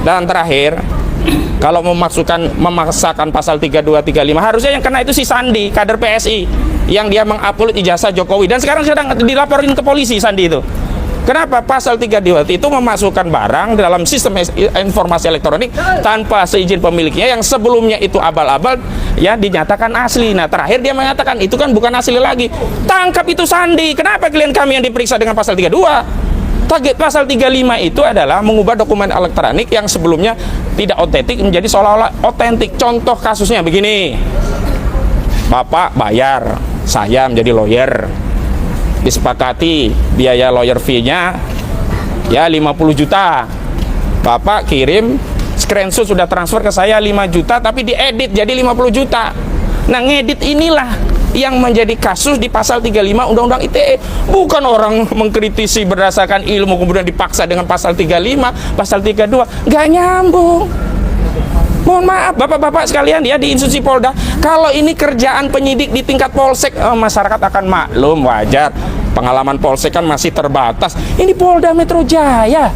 Dan terakhir, kalau memaksakan pasal 32, 35, harusnya yang kena itu si Sandi, kader PSI, yang dia mengupload ijazah Jokowi. Dan sekarang sedang dilaporin ke polisi Sandi itu. Kenapa? Pasal 32 itu memasukkan barang dalam sistem informasi elektronik tanpa seizin pemiliknya, yang sebelumnya itu abal-abal ya dinyatakan asli. Nah, terakhir dia mengatakan itu kan bukan asli lagi. Tangkap itu Sandi. Kenapa klien kami yang diperiksa dengan pasal 32? Target pasal 35 itu adalah mengubah dokumen elektronik yang sebelumnya tidak otentik menjadi seolah-olah otentik. Contoh kasusnya begini. Bapak bayar, saya menjadi lawyer. Disepakati biaya lawyer fee-nya ya 50 juta. Bapak kirim screenshot sudah transfer ke saya 5 juta tapi diedit jadi 50 juta. Nah, ngedit inilah yang menjadi kasus di pasal 35 Undang-Undang ITE. Bukan orang mengkritisi berdasarkan ilmu kemudian dipaksa dengan pasal 35, pasal 32. Nggak nyambung. Mohon maaf bapak-bapak sekalian ya di institusi Polda, kalau ini kerjaan penyidik di tingkat polsek, masyarakat akan maklum, wajar. Pengalaman polsek kan masih terbatas. Ini Polda Metro Jaya.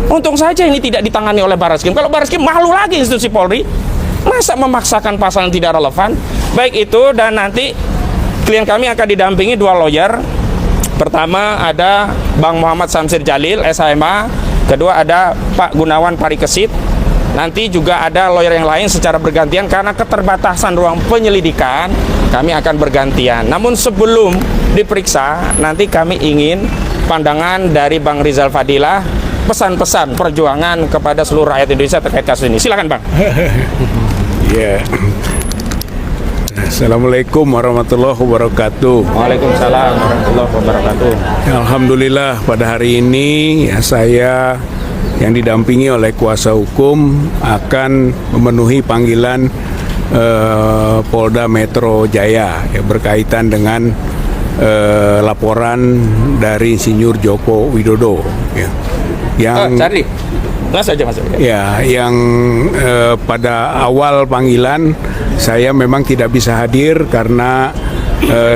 Untung saja ini tidak ditangani oleh Barreskrim. Kalau Barreskrim malu lagi institusi Polri. Masa memaksakan pasal yang tidak relevan? Baik itu, dan nanti klien kami akan didampingi 2 lawyer. Pertama ada Bang Muhammad Samsir Jalil, SHMA. Kedua ada Pak Gunawan Parikesit. Nanti juga ada lawyer yang lain secara bergantian karena keterbatasan ruang penyelidikan, kami akan bergantian. Namun sebelum diperiksa, nanti kami ingin pandangan dari Bang Rizal Fadilah, pesan-pesan perjuangan kepada seluruh rakyat Indonesia terkait kasus ini. Silakan Bang. Ya. Assalamualaikum warahmatullahi wabarakatuh. Waalaikumsalam warahmatullahi wabarakatuh. Alhamdulillah pada hari ini ya, saya yang didampingi oleh kuasa hukum akan memenuhi panggilan Polda Metro Jaya ya, berkaitan dengan laporan dari Insinyur Joko Widodo ya, yang yang pada awal panggilan saya memang tidak bisa hadir karena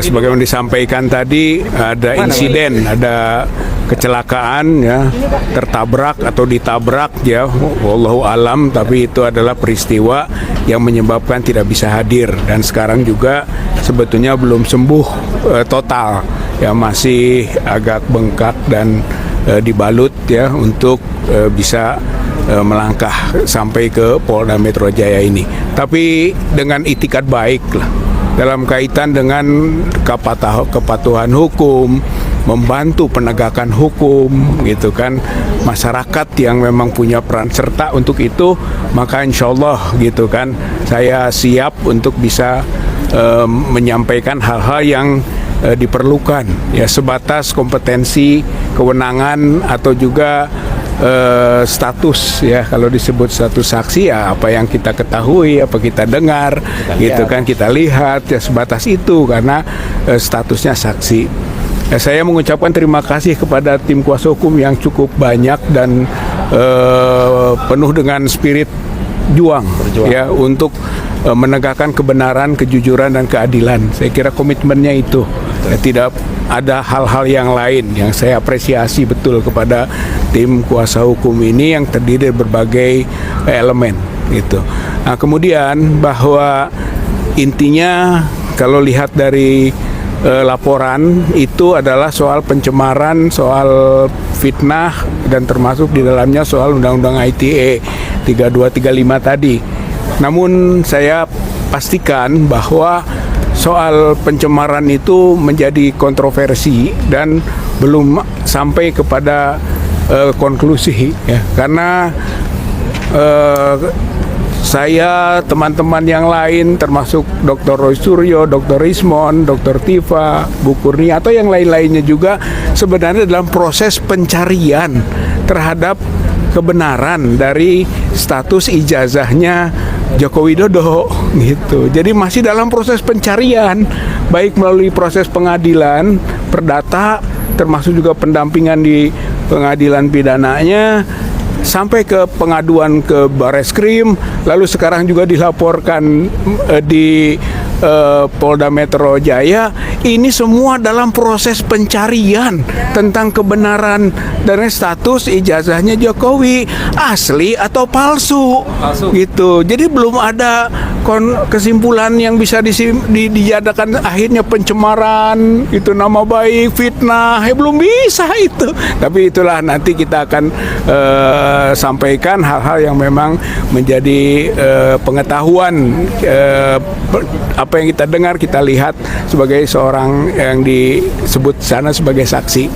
sebagaimana disampaikan tadi ada insiden, ada kecelakaan ya, tertabrak atau ditabrak ya, wallahu alam, tapi itu adalah peristiwa yang menyebabkan tidak bisa hadir, dan sekarang juga sebetulnya belum sembuh total ya, masih agak bengkak dan dibalut ya untuk bisa melangkah sampai ke Polda Metro Jaya ini. Tapi dengan itikat baik lah dalam kaitan dengan kepatuhan hukum, membantu penegakan hukum gitu kan, masyarakat yang memang punya peran serta untuk itu, maka insya Allah gitu kan saya siap untuk bisa menyampaikan hal-hal yang diperlukan ya, sebatas kompetensi, kewenangan atau juga status ya. Kalau disebut status saksi ya apa yang kita ketahui, apa kita dengar gitu kan, kita lihat ya, sebatas itu karena statusnya saksi. Saya mengucapkan terima kasih kepada tim kuasa hukum yang cukup banyak dan penuh dengan spirit berjuang ya untuk menegakkan kebenaran, kejujuran dan keadilan. Saya kira komitmennya itu. Ya, tidak ada hal-hal yang lain yang saya apresiasi betul kepada tim kuasa hukum ini yang terdiri dari berbagai elemen gitu. Nah, kemudian bahwa intinya kalau lihat dari laporan itu adalah soal pencemaran, soal fitnah, dan termasuk di dalamnya soal Undang-Undang ITE 32, 35 tadi. Namun saya pastikan bahwa soal pencemaran itu menjadi kontroversi dan belum sampai kepada konklusi ya, karena saya, teman-teman yang lain termasuk Dr. Roy Suryo, Dr. Rismon, Dr. Tifa, Bu Kurnia atau yang lain-lainnya juga sebenarnya dalam proses pencarian terhadap kebenaran dari status ijazahnya Joko Widodo gitu. Jadi masih dalam proses pencarian, baik melalui proses pengadilan, perdata, termasuk juga pendampingan di pengadilan pidananya, sampai ke pengaduan ke Barreskrim, lalu sekarang juga dilaporkan di Polda Metro Jaya, ini semua dalam proses pencarian tentang kebenaran dan status ijazahnya Jokowi asli atau palsu. Gitu. Jadi belum ada kesimpulan yang bisa dijadikan akhirnya pencemaran, itu nama baik, fitnah, belum bisa itu. Tapi itulah nanti kita akan sampaikan hal-hal yang memang menjadi pengetahuan, apa yang kita dengar, kita lihat sebagai seorang yang disebut sana sebagai saksi.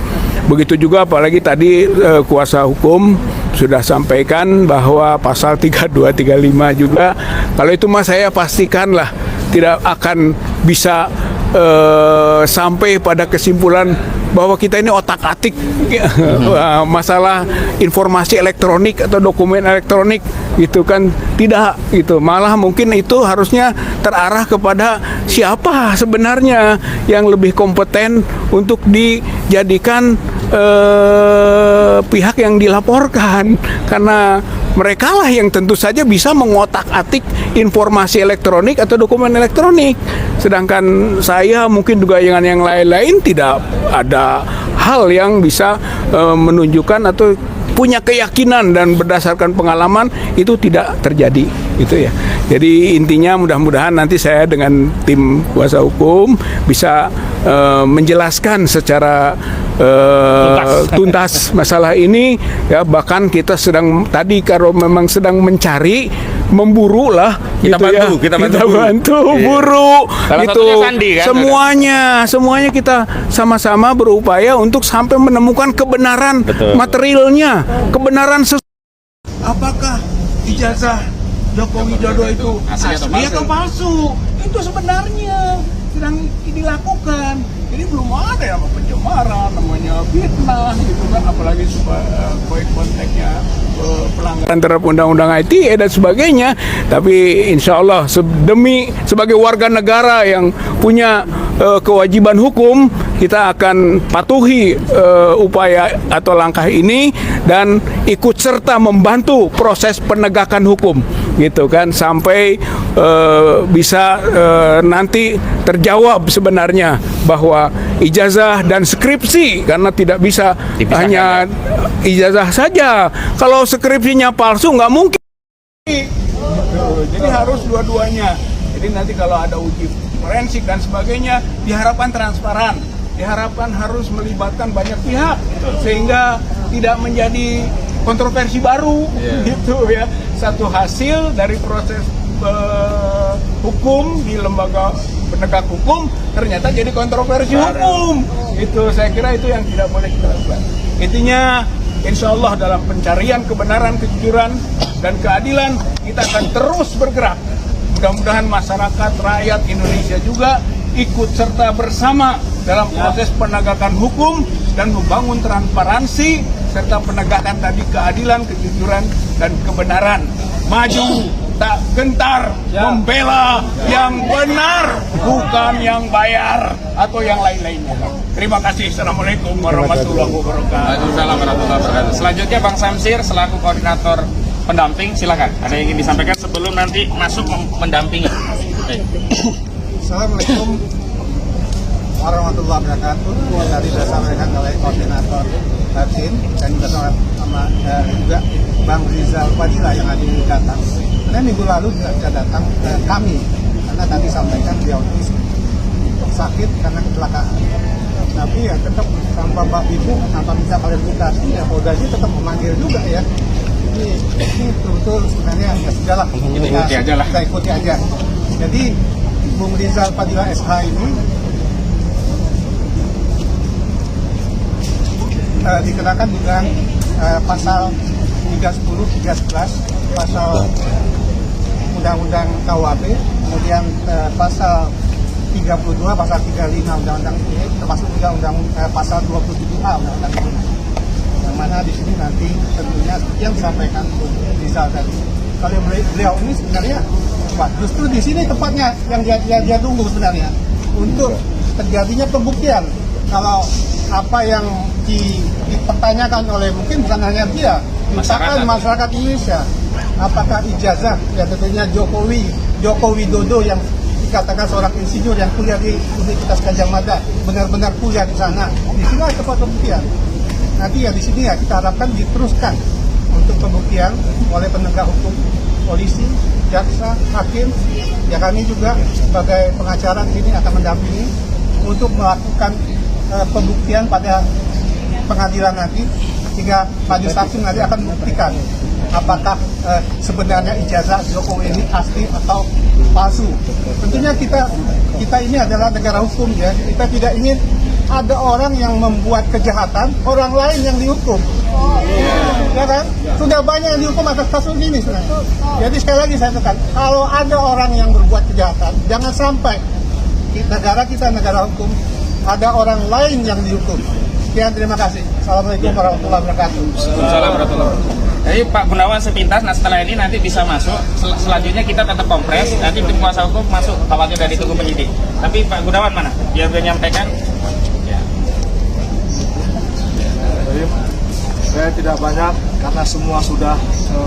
Begitu juga apalagi tadi kuasa hukum sudah sampaikan bahwa pasal 32, 35 juga, kalau itu mah saya pastikanlah tidak akan bisa sampai pada kesimpulan bahwa kita ini otak-atik masalah informasi elektronik atau dokumen elektronik, gitu kan, tidak gitu. Malah mungkin itu harusnya terarah kepada siapa sebenarnya yang lebih kompeten untuk dijadikan pihak yang dilaporkan, karena mereka lah yang tentu saja bisa mengotak-atik informasi elektronik atau dokumen elektronik. Sedangkan saya mungkin juga dengan yang lain-lain tidak ada hal yang bisa menunjukkan atau punya keyakinan dan berdasarkan pengalaman itu tidak terjadi, gitu ya. Jadi intinya mudah-mudahan nanti saya dengan tim kuasa hukum bisa menjelaskan secara tuntas masalah ini, ya. Bahkan kita sedang tadi kalau memang sedang mencari, memburu lah, kita gitu bantu, ya. kita bantu Buru, salah gitu. satunya Sandi, kan? Semuanya kita sama-sama berupaya untuk sampai menemukan kebenaran materialnya, kebenaran apakah ijazah Joko Widodo itu asli atau palsu. Itu sebenarnya sedang dilakukan. Jadi belum ada yang pencemaran, namanya fitnah, gitu kan, apalagi konteksnya pelanggaran terhadap undang-undang ITE dan sebagainya. Tapi insya Allah sebagai warga negara yang punya kewajiban hukum, kita akan patuhi upaya atau langkah ini dan ikut serta membantu proses penegakan hukum, gitu kan, sampai bisa nanti terjawab sebenarnya bahwa ijazah dan skripsi, karena tidak bisa hanya ijazah saja. Kalau skripsinya palsu nggak mungkin. Jadi harus dua-duanya. Jadi nanti kalau ada uji forensik dan sebagainya diharapkan transparan, diharapkan harus melibatkan banyak pihak sehingga tidak menjadi kontroversi baru, gitu ya. Satu hasil dari proses hukum di lembaga penegak hukum ternyata jadi kontroversi hukum. Itu saya kira itu yang tidak boleh kita lakukan. Intinya insya Allah dalam pencarian kebenaran, kejujuran dan keadilan kita akan terus bergerak. Mudah-mudahan masyarakat, rakyat Indonesia juga ikut serta bersama dalam proses penegakan hukum dan membangun transparansi serta penegakan tadi keadilan, kejujuran dan kebenaran. Maju tak gentar membela yang benar, bukan yang bayar atau yang lain-lainnya. Terima kasih. Assalamualaikum warahmatullahi wabarakatuh. Waalaikumsalam warahmatullahi wabarakatuh. Selanjutnya Bang Samsir selaku koordinator pendamping, silakan. Ada yang ingin disampaikan sebelum nanti masuk mendampingi. Assalamualaikum warahmatullahi wabarakatuh. Tadi sudah disampaikan oleh koordinator Tim dan juga sama juga Bang Rizal Fadila yang ada di datang. Karena minggu lalu tidak bisa datang kami karena tadi sampaikan beliau ini sakit karena kecelakaan. Tapi ya tetap tanpa Bapak Ibu, tanpa minta klarifikasi, ya Polda ini tetap memanggil juga ya. Ini betul-betul sebenarnya ya sudahlah, kita ikuti aja. Jadi Bung Rizal Fadila SH ini dikenakan dengan pasal 310, 311, pasal Undang-Undang KUHP, kemudian pasal 32, pasal 35 Undang-Undang ITE, termasuk juga pasal 27A Undang-Undang ITE. Yang mana di sini nanti tentunya yang disampaikan Rizal tadi. Kalau beliau ini sebenarnya justru di sini tempatnya yang dia tunggu sebenarnya untuk terjadinya pembuktian. Kalau apa yang dipertanyakan oleh mungkin bukan hanya dia, misalkan masyarakat Indonesia, apakah ijazah ya tentunya Joko Widodo yang dikatakan seorang insinyur yang kuliah di Universitas Gadjah Mada benar-benar kuliah di sana. Di sini ada tempat pembuktian. Nanti ya di sini ya kita harapkan diteruskan untuk pembuktian oleh penegak hukum, polisi, jaksa, hakim. Ya kami juga sebagai pengacara di sini akan mendampingi untuk melakukan pembuktian pada pengadilan nanti, sehingga majelis hakim nanti akan membuktikan apakah sebenarnya ijazah Jokowi ini asli atau palsu. Tentunya kita ini adalah negara hukum ya. Kita tidak ingin ada orang yang membuat kejahatan, orang lain yang dihukum. Ya kan? Sudah banyak yang dihukum atas kasus ini sebenarnya. Jadi sekali lagi saya tekan, kalau ada orang yang berbuat kejahatan, jangan sampai negara kita negara hukum, ada orang lain yang dihukum. Sekian, terima kasih. Assalamualaikum warahmatullahi wabarakatuh. Assalamualaikum warahmatullahi wabarakatuh. Jadi Pak Gunawan sepintas, nah setelah ini nanti bisa masuk. Selanjutnya kita tetap kompres. Nanti tim kuasa hukum masuk, khawatir dari tunggu penyidik. Tapi Pak Gunawan mana? Biar dia nyampaikan. Ya. Jadi, saya tidak banyak karena semua sudah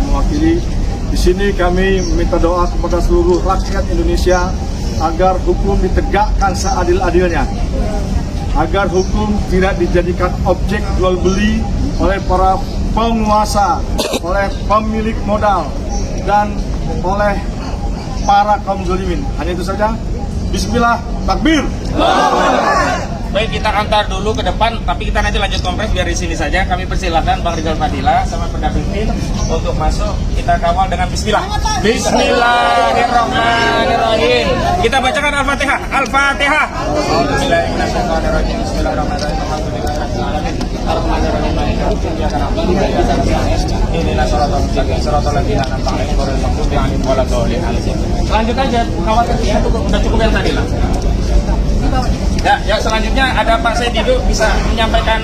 mewakili. Di sini kami meminta doa kepada seluruh rakyat Indonesia agar hukum ditegakkan seadil-adilnya, agar hukum tidak dijadikan objek jual beli oleh para penguasa, oleh pemilik modal, dan oleh para kaum zalimin. Hanya itu saja. Bismillah, takbir. Baik, kita antar dulu ke depan, tapi kita nanti lanjut kompres biar di sini saja. Kami persilakan Bang Rizal Fadila sama pendamping tim untuk masuk. Kita kawal dengan Bismillah. Bismillahirrahmanirrahim. Kita bacakan Al-Fatihah. Al-Fatihah. Bismillahirrahmanirrahim. Bismillahirrahmanirrahim. Inilah shiratal ladzina an'amta 'alaihim ghairil maghdubi 'alaihim waladdallin. Lanjut aja, khawatir ya, udah cukup yang tadi lah. Ya, selanjutnya ada Pak Sedido bisa menyampaikan